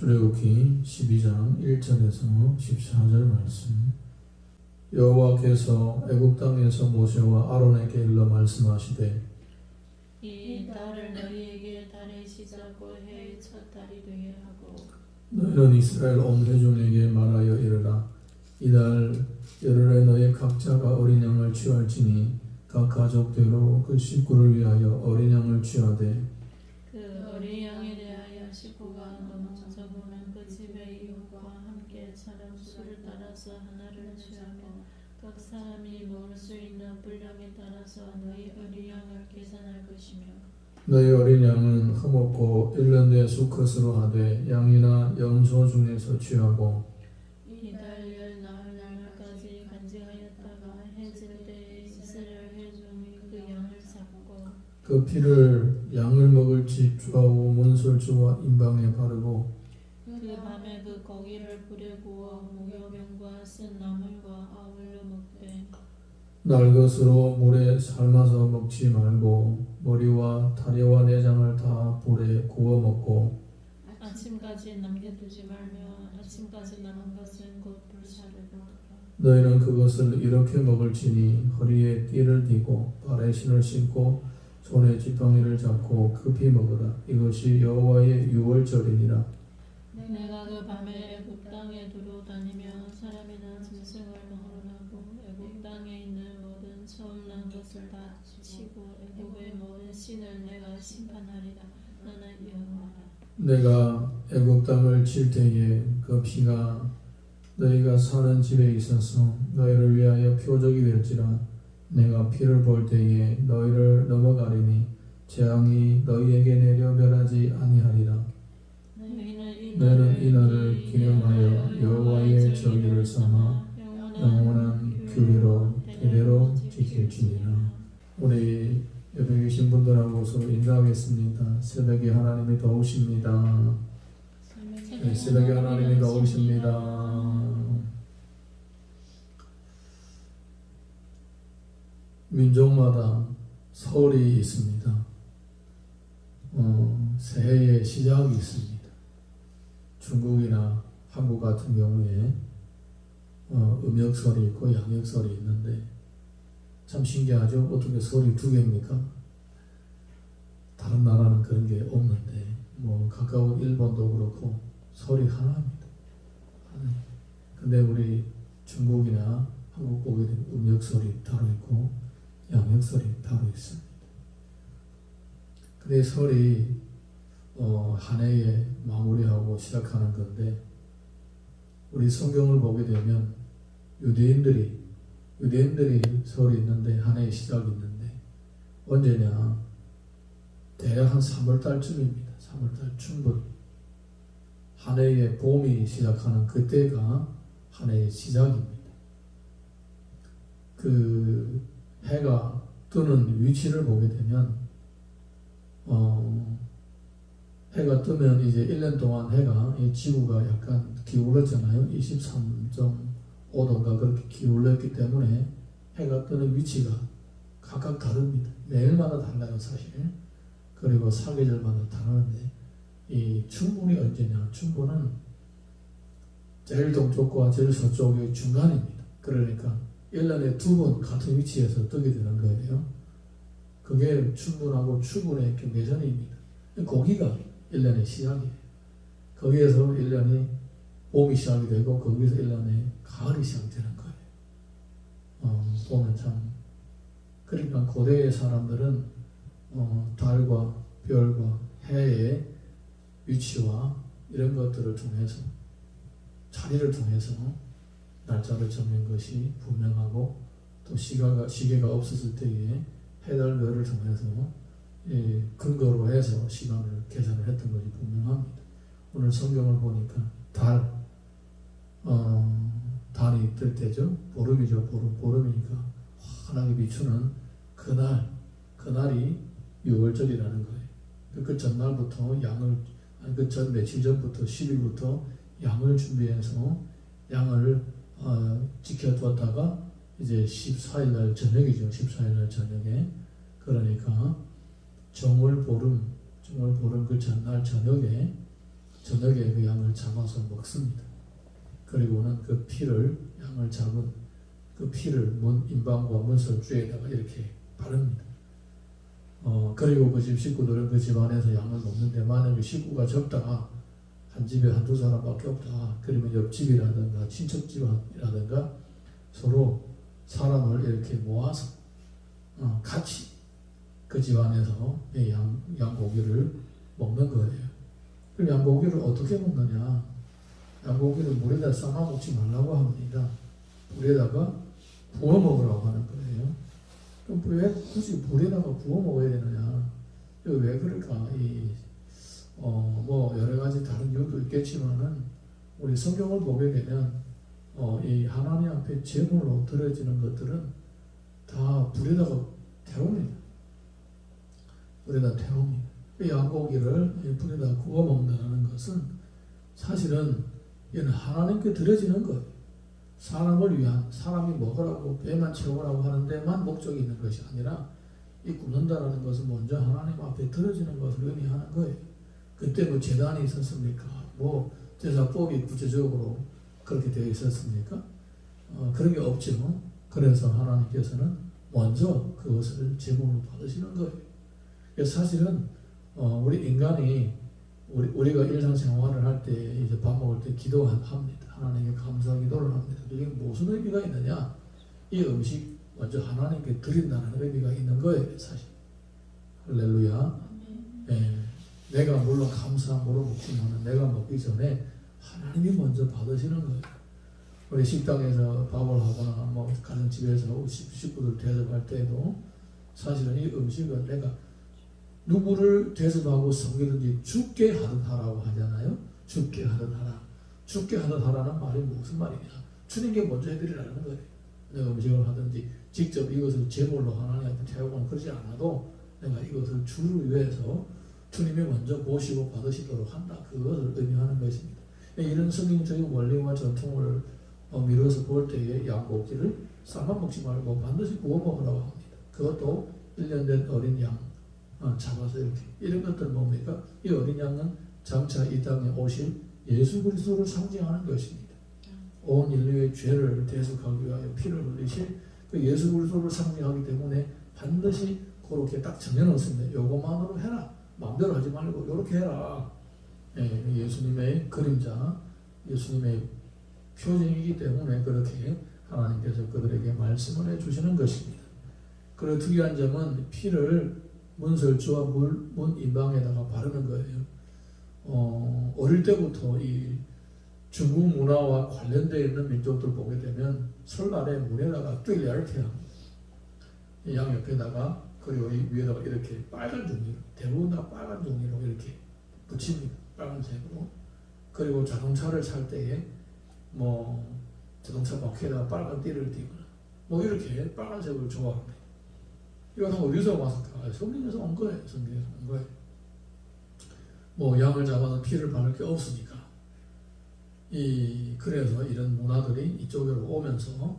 출애굽기 12장 1절에서 14절 말씀. 여호와께서 애굽 땅에서 모세와 아론에게 일러 말씀하시되 이 달을 너희에게 달의 시작과 해의 첫 달이 되게 하고 너희는 이스라엘 온 회중에게 말하여 이르라. 이달 열흘에 너희 각자가 어린 양을 취할지니 각 가족대로 그 식구를 위하여 어린 양을 취하되 그 어린 양에 대하여 식구가 너무 적으면 그 집의 이웃과 함께 사람 수를 따라서 하나를 취하고 각 사람이 먹을 수 있는 분량에 따라서 너희 어린 양을 계산할 것이며 너희 어린 양은 흠없고 1년 내 수컷으로 하되 양이나 염소 중에서 취하고 이달 열 나흘 날까지 간직하였다가 해질 때에 이스라엘 회중이 그 양을 잡고 그 피를 양을 먹을 집 좌우 문설주와 임방에 바르고 그 밤에 그 고기를 불에 구워 무교병과 쓴 나물과 아울러 먹되 날것으로 물에 삶아서 먹지 말고 머리와 다리와 내장을 다 불에 구워 먹고 아침까지 남겨두지 말며 아침까지 남은 것은 곧 불사르고 너희는 그것을 이렇게 먹을지니 허리에 띠를 띠고 발에 신을 신고 손에 지팡이를 잡고 급히 먹으라. 이것이 여호와의 유월절이니라. 내가 그 밤에 애굽 땅에 두루 다니며 사람이나 짐승을 먹으라고 애굽 땅에 있는 모든 처음 난 것을 다 치고 애굽의 모든 신을 내가 심판하리라. 나는 여호와라. 내가 애굽 땅을 칠 때에 그 피가 너희가 사는 집에 있어서 너희를 위하여 표적이 될지라. 내가 피를 볼 때에 너희를 넘어가리니 재앙이 너희에게 내려 멸하지 아니하리라. 너희는 이 날을 기념하여 여호와의 절기를 삼아 영원한 규례로 대대로 지킬지니라. 우리 옆에 계신 분들하고 서로 인사하겠습니다. 새벽에 하나님이 도우십니다. 네, 새벽에 하나님이 도우십니다. 민족마다 설이 있습니다. 새해의 시작이 있습니다. 중국이나 한국 같은 경우에 음력설이 있고 양력설이 있는데 참 신기하죠. 어떻게 설이 두 개입니까? 다른 나라는 그런 게 없는데 가까운 일본도 그렇고 설이 하나입니다. 근데 우리 중국이나 한국 보게 되면 음력설이 따로 있고 양력설이 따로 있습니다. 근데 설이 한 해에 마무리하고 시작하는 건데 우리 성경을 보게 되면 유대인들이 설이 있는데 한 해의 시작이 있는데 언제냐? 대략 한 3월달쯤입니다. 3월달 중분 한 해의 봄이 시작하는 그때가 한 해의 시작입니다. 그 해가 뜨는 위치를 보게 되면 해가 뜨면 이제 1년 동안 해가 이 지구가 약간 기울었잖아요. 23.5도인가 그렇게 기울었기 때문에 해가 뜨는 위치가 각각 다릅니다. 매일마다 달라요, 사실. 그리고 사계절마다 다르는데 이 춘분이 언제냐? 춘분은 제일 동쪽과 제일 서쪽의 중간입니다. 그러니까 1년에 2번 같은 위치에서 뜨게 되는 거예요. 그게 춘분하고 추분의 경계선입니다. 거기가 1년의 시작이에요. 거기에서 1년이 봄이 시작이 되고 거기서 1년에 가을이 시작되는 거예요. 보면 참 그러니까 고대의 사람들은 달과 별과 해의 위치와 이런 것들을 통해서 자리를 통해서 날짜를 정한 것이 분명하고 또 시계가 없었을 때에 해달별을 통해서 근거로 해서 시간을 계산을 했던 것이 분명합니다. 오늘 성경을 보니까 달이 뜰 때죠. 보름이죠. 보름이니까 환하게 비추는 그날이 6월절이라는 거예요. 그 전날부터 그 전 며칠 전부터 10일부터 양을 준비해서 양을 지켜두었다가 이제 14일날 저녁이죠. 14일날 저녁에 그러니까 정월보름 그 전날 저녁에 저녁에 그 양을 잡아서 먹습니다. 그리고는 그 피를 양을 잡은 그 피를 문 임방과 문설주에다가 이렇게 바릅니다. 그리고 그 집 식구들은 그 집 안에서 양을 먹는데 만약에 식구가 적다가 한 집에 한두 사람밖에 없다. 그러면 옆집이라든가 친척집이라든가 서로 사람을 이렇게 모아서 같이 그 집 안에서 양고기를 먹는 거예요. 그럼 양고기를 어떻게 먹느냐? 양고기를 물에다 삶아 먹지 말라고 합니다. 물에다가 부어 먹으라고 하는 거예요. 그럼 왜 굳이 물에다가 부어 먹어야 되느냐? 이거 왜 그럴까? 뭐 여러 가지 다른 이유도 있겠지만은 우리 성경을 보게 되면 이 하나님 앞에 제물로 드려지는 것들은 다 불에다가 태웁니다. 불에다 태웁니다. 양고기를 불에다 구워 먹는다는 것은 사실은 얘는 하나님께 드려지는 거예요. 사람을 위한, 사람이 먹으라고 배만 채우라고 하는 데만 목적이 있는 것이 아니라 이 굽는다라는 것은 먼저 하나님 앞에 드려지는 것을 의미하는 거예요. 그때 뭐 제단이 있었습니까? 뭐 제사법이 구체적으로 그렇게 되어 있었습니까? 그런 게 없죠. 그래서 하나님께서는 먼저 그것을 제물로 받으시는 거예요. 그래서 사실은 우리 인간이 우리가 일상생활을 할 때 이제 밥 먹을 때 기도합니다. 하나님께 감사 기도를 합니다. 이게 무슨 의미가 있느냐? 이 음식 먼저 하나님께 드린다는 의미가 있는 거예요, 사실. 할렐루야. 내가 물론 감사함으로 먹지만 내가 먹기 전에 하나님이 먼저 받으시는 거예요. 우리 식당에서 밥을 하거나 뭐 가정집에서 식구들 대접할 때도 사실은 이 음식은 내가 누구를 대접하고 섬기든지 죽게 하듯 하라고 하잖아요. 죽게 하듯 하라. 죽게 하듯 하라는 말이 무슨 말이냐? 주님께 먼저 해드리라는 거예요. 내가 음식을 하든지 직접 이것을 제물로 하나님 앞에 태우거나 그러지 않아도 내가 이것을 주를 위해서 주님이 먼저 모시고 받으시도록 한다. 그것을 의미하는 것입니다. 이런 성경적인 원리와 전통을 미뤄서 볼 때에 양고기를 삶아 먹지 말고 반드시 구워 먹으라고 합니다. 그것도 1년 된 어린 양 잡아서 이렇게 이런 것들 뭡니까? 이 어린 양은 장차 이 땅에 오실 예수 그리스도를 상징하는 것입니다. 온 인류의 죄를 대속하기 위하여 피를 흘리실 그 예수 그리스도를 상징하기 때문에 반드시 그렇게 딱 정해놓습니다. 요것만으로 해라. 마음대로 하지 말고 이렇게 해라. 예수님의 그림자, 예수님의 표징이기 때문에 그렇게 하나님께서 그들에게 말씀을 해주시는 것입니다. 그리고 특이한 점은 피를 문설주와 문 임방에다가 바르는 거예요. 어릴 때부터 이 중국 문화와 관련되어 있는 민족들 보게 되면 설날에 문에다가 뚜이를 이렇게 합니다. 양 옆에다가 그리고 이 위에다가 이렇게 빨간 종이로, 대부분 다 빨간 종이로 이렇게 붙입니다. 빨간색으로. 그리고 자동차를 살 때에 뭐 자동차 바퀴에다가 빨간 띠를 띠거나 뭐 이렇게 빨간색을 좋아합니다. 이건 어디서 왔을까? 성경에서 온 거예요. 성경에서 온 거예요. 뭐 양을 잡아서 피를 바를 게 없으니까. 그래서 이런 문화들이 이쪽으로 오면서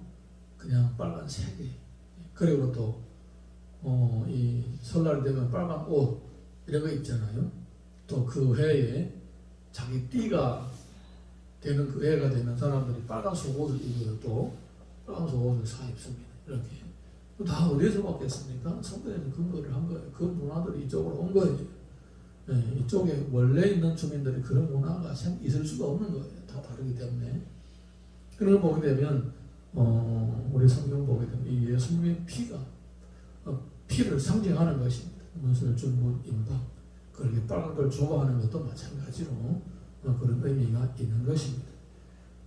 그냥 빨간색이. 그리고 또 이 설날이 되면 빨간 옷 이런 거 입잖아요. 또 그 해에 자기 띠가 되는 그 해가 되면 사람들이 빨간 속옷을 입어서 또 빨간 속옷을 사 입습니다. 이렇게. 다 어디에서 왔겠습니까? 성경에서 근거를 한 거예요. 그 문화들이 이쪽으로 온 거예요. 이쪽에 원래 있는 주민들이 그런 문화가 있을 수가 없는 거예요. 다 다르기 때문에. 그런 걸 보게 되면 우리 성경 보게 되면 이 예수님의 피를 상징하는 것입니다. 문설주, 문 임방. 그렇게 빨간 걸 좋아하는 것도 마찬가지로 그런 의미가 있는 것입니다.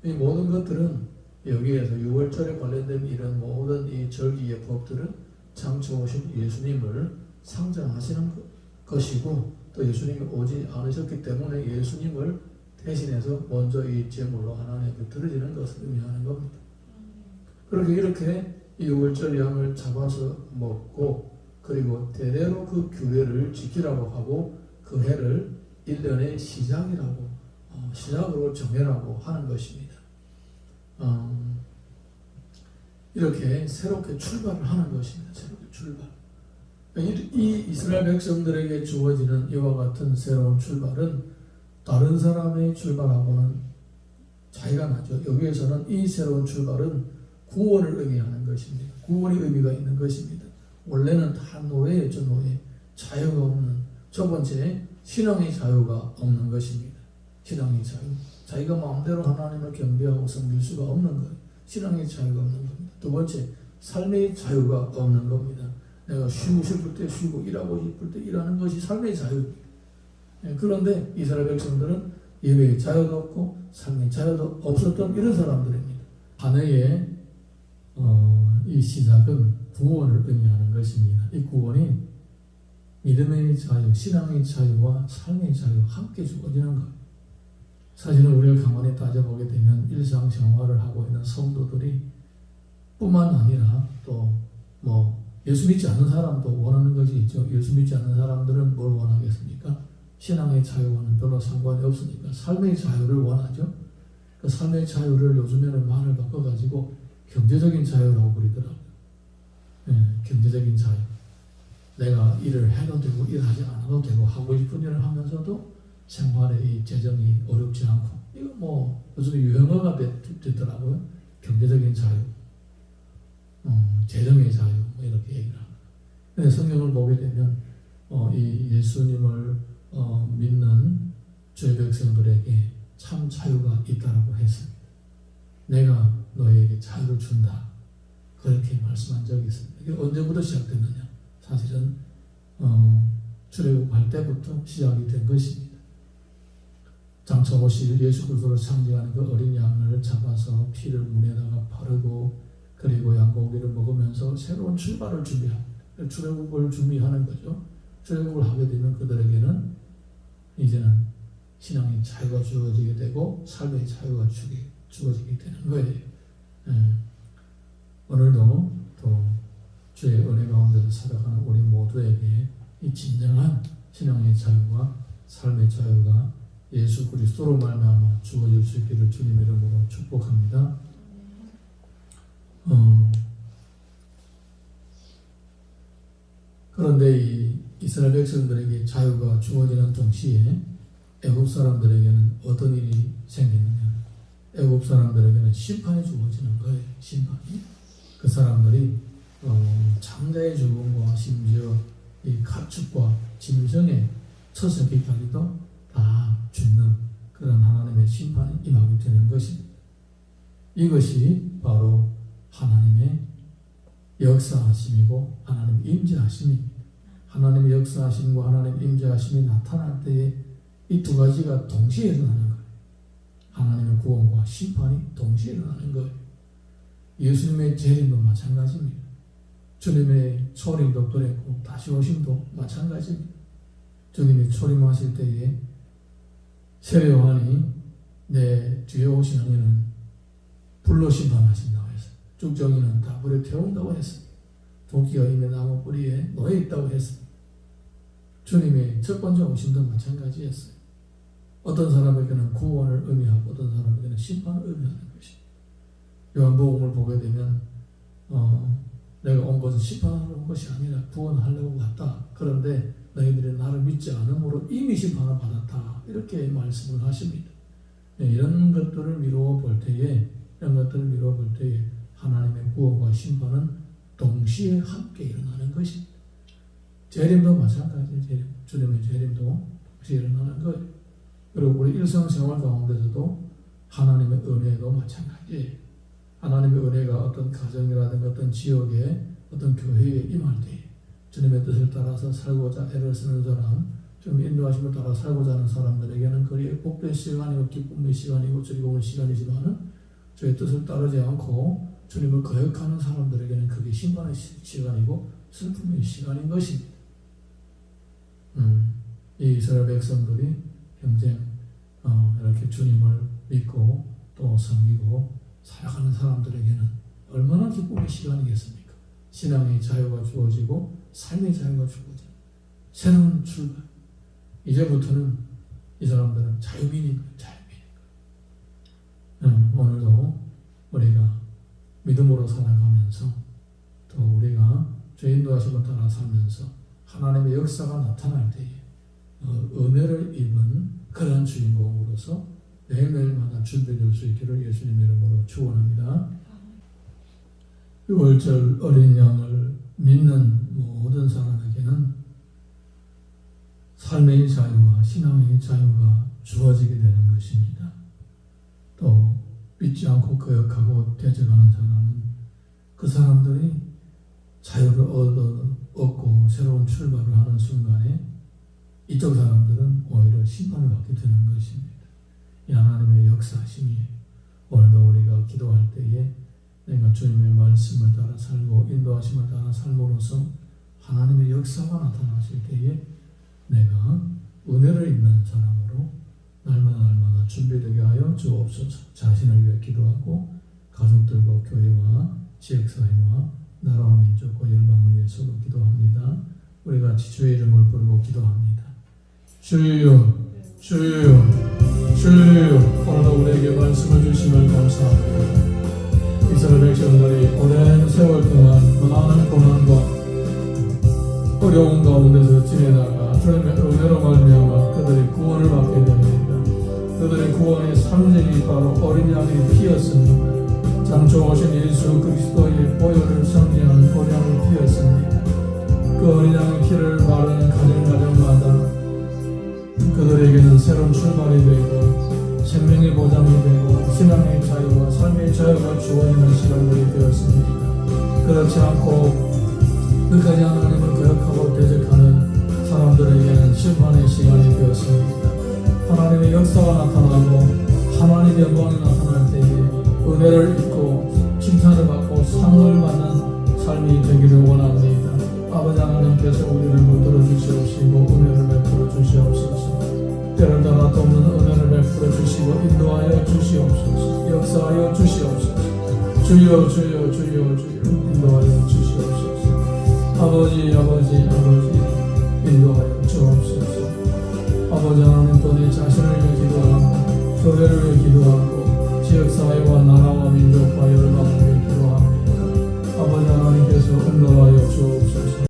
이 모든 것들은 여기에서 6월절에 관련된 이런 모든 이 절기의 법들은 장차 오신 예수님을 상징하시는 것이고 또 예수님이 오지 않으셨기 때문에 예수님을 대신해서 먼저 이 제물로 하나님께 드려지는 것을 의미하는 겁니다. 그렇게 이렇게 이 6월절 양을 잡아서 먹고 그리고 대대로 그 규례를 지키라고 하고 그 해를 1년의 시작으로 정해라고 하는 것입니다. 이렇게 새롭게 출발을 하는 것입니다. 새롭게 출발. 이 이스라엘 백성들에게 주어지는 이와 같은 새로운 출발은 다른 사람의 출발하고는 차이가 나죠. 여기에서는 이 새로운 출발은 구원을 의미하는 것입니다. 구원의 의미가 있는 것입니다. 원래는 다 노예였죠. 노예. 자유가 없는, 첫 번째 신앙의 자유가 없는 것입니다. 신앙의 자유. 자기가 마음대로 하나님을 경배하고 섬길 수가 없는 거예요. 신앙의 자유가 없는 겁니다. 두 번째, 삶의 자유가 없는 겁니다. 내가 쉬고 싶을 때 쉬고 일하고 싶을 때 일하는 것이 삶의 자유입니다. 그런데 이스라엘 백성들은 예배의 자유도 없고 삶의 자유도 없었던 이런 사람들입니다. 한 해의 이 시작은 구원을 의미하는 것입니다. 이 구원이 믿음의 자유, 신앙의 자유와 삶의 자유 함께 주어지는 거예요. 사실은 우리가 가만히 따져보게 되면 일상생활을 하고 있는 성도들이 뿐만 아니라 또 예수 믿지 않는 사람도 원하는 것이 있죠. 예수 믿지 않는 사람들은 뭘 원하겠습니까? 신앙의 자유와는 별로 상관이 없으니까 삶의 자유를 원하죠. 그 삶의 자유를 요즘에는 말을 바꿔가지고 경제적인 자유라고 부르더라고요. 경제적인 자유. 내가 일을 해도 되고 일하지 않아도 되고 하고 싶은 일을 하면서도 생활에 이 재정이 어렵지 않고, 이거 요즘에 유행어가 됐더라고요. 경제적인 자유, 재정의 자유, 이렇게 얘기를 합니다. 근데 성경을 보게 되면 이 예수님을 믿는 주의 백성들에게 참 자유가 있다라고 했습니다. 내가 너에게 자유를 준다. 그렇게 말씀한 적이 있습니다. 이게 언제부터 시작됐느냐? 사실은 출애굽할 때부터 시작이 된 것입니다. 장차오실 예수 그리스도를 상징하는 그 어린 양을 잡아서 피를 문에다가 바르고 그리고 양고기를 먹으면서 새로운 출발을 준비합니다. 출애굽을 준비하는 거죠. 출애굽을 하게 되면 그들에게는 이제는 신앙의 자유가 주어지게 되고 삶의 자유가 주어지게 되는 거예요. 오늘도 또 주의 은혜 가운데서 살아가는 우리 모두에게 이 진정한 신앙의 자유와 삶의 자유가 예수 그리스도로 말미암아 주어질 수 있기를 주님 이름으로 축복합니다. 그런데 이 이스라엘 백성들에게 자유가 주어지는 동시에 애굽 사람들에게는 어떤 일이 생기느냐? 애굽 사람들에게는 심판이 주어지는 거예요. 심판이. 그 사람들이 장자의 죽음과 심지어 이 가축과 짐승의 처새끼까지도 다 죽는 그런 하나님의 심판이 임하게 되는 것입니다. 이것이 바로 하나님의 역사하심이고 하나님의 임재하심입니다. 하나님의 역사하심과 하나님의 임재하심이 나타날 때에 이 두 가지가 동시에 일어나는 거예요. 하나님의 구원과 심판이 동시에 일어나는 거예요. 예수님의 재림도 마찬가지입니다. 주님의 초림도 그랬고 다시 오심도 마찬가지입니다. 주님이 초림하실 때에 세례 요한이 내 뒤에 오시는 이는 불로 심판하신다고 했어요. 쭉정이는 다 불에 태운다고 했어요. 도끼가 이미 나무 뿌리에 놓여 있다고 했어요. 주님의 첫 번째 오심도 마찬가지였어요. 어떤 사람에게는 구원을 의미하고 어떤 사람에게는 심판을 의미하는 것입니다. 요한복음을 보게 되면 내가 온 것은 심판하러 온 것이 아니라 구원하려고 왔다. 그런데 너희들이 나를 믿지 않음으로 이미 심판을 받았다. 이렇게 말씀을 하십니다. 이런 것들을 미루어 볼 때에 하나님의 구원과 심판은 동시에 함께 일어나는 것입니다. 재림도 마찬가지예요. 주님의 재림도 동시에 일어나는 거예요. 그리고 우리 일상생활 가운데서도 하나님의 은혜도 마찬가지예요. 하나님의 은혜가 어떤 가정이라든가 어떤 지역에 어떤 교회에 임할 때 주님의 뜻을 따라서 살고자 애를 쓰는 사람, 좀 인도하심을 따라 살고자 하는 사람들에게는 그리 복된 시간이고 기쁨의 시간이고 즐거운 시간이지만은 주의 뜻을 따르지 않고 주님을 거역하는 사람들에게는 그게 심판의 시간이고 슬픔의 시간인 것입니다. 이 이스라엘 백성들이 평생 이렇게 주님을 믿고 또 섬기고 살아가는 사람들에게는 얼마나 기쁨의 시간이겠습니까? 신앙의 자유가 주어지고 삶의 자유가 주어지고 새로운 출발. 이제부터는 이 사람들은 자유민인 거예요. 오늘도 우리가 믿음으로 살아가면서 또 우리가 주의 인도하심을 따라 살면서 하나님의 역사가 나타날 때에 은혜를 입은 그런 주인공으로서 매일매일마다 준비될 수 있기를 예수님 이름으로 축원합니다. 6월절 어린 양을 믿는 모든 사람에게는 삶의 자유와 신앙의 자유가 주어지게 되는 것입니다. 또 믿지 않고 거역하고 대적하는 사람은 그 사람들이 자유를 얻고 새로운 출발을 하는 순간에 이쪽 사람들은 오히려 심판을 받게 되는 것입니다. 이 하나님의 역사심이에요. 오늘도 우리가 기도할 때에 내가 주님의 말씀을 따라 살고 인도하심을 따라 삶으로써 하나님의 역사가 나타나실 때에 내가 은혜를 입는 사람으로 날마다 준비되게 하여 주옵소서. 자신을 위해 기도하고 가족들과 교회와 지역사회와 나라와 민족과 열방을 위해서도 기도합니다. 우리 같이 주의 이름을 부르고 기도합니다. 주여, 주여, 주여. 오늘도 우리에게 말씀을 주시면 감사합니다. 이스라엘 백성들이 오랜 세월 동안 많은 고난과 어려운 가운데서 지내다가 주님의 은혜로 말미암아 그들이 구원을 받게 됩니다. 그들의 구원의 상징이 바로 어린 양의 피였습니다. 장초오신 예수 그리스도의 보혈을 상징하는 어린 양의 피였습니다. 그 어린 양의 피를 바르는 가정마다 그들에게는 새로운 출발이 되고 생명의 보장이 되고 신앙의 자유와 삶의 자유가 주어지는 시간들이 되었습니다. 그렇지 않고 끝까지 하나님을 거역하고 대적하는 사람들에게는 심판의 시간이 되었습니다. 하나님의 역사가 나타나고 하나님의 영광이 나타날 때에 은혜를 입고 칭찬을 받고 상을 받는 삶이 되기를 원합니다. 아버지 하나님께서 우리를 붙들어 주시옵시고 은혜를 베풀어 주시옵소서. 때를 따라 돕는 은혜를 베풀어 주시고 인도하여 주시옵소서. 역사하여 주시옵소서. 주여 주여 주여 주여 인도하여 주시옵소서. 아버지 인도하여 주옵소서. 아버지 하나님 또 내 자신을 위해 기도하고 교회를 위해 기도하고 지역사회와 나라와 민족과 열방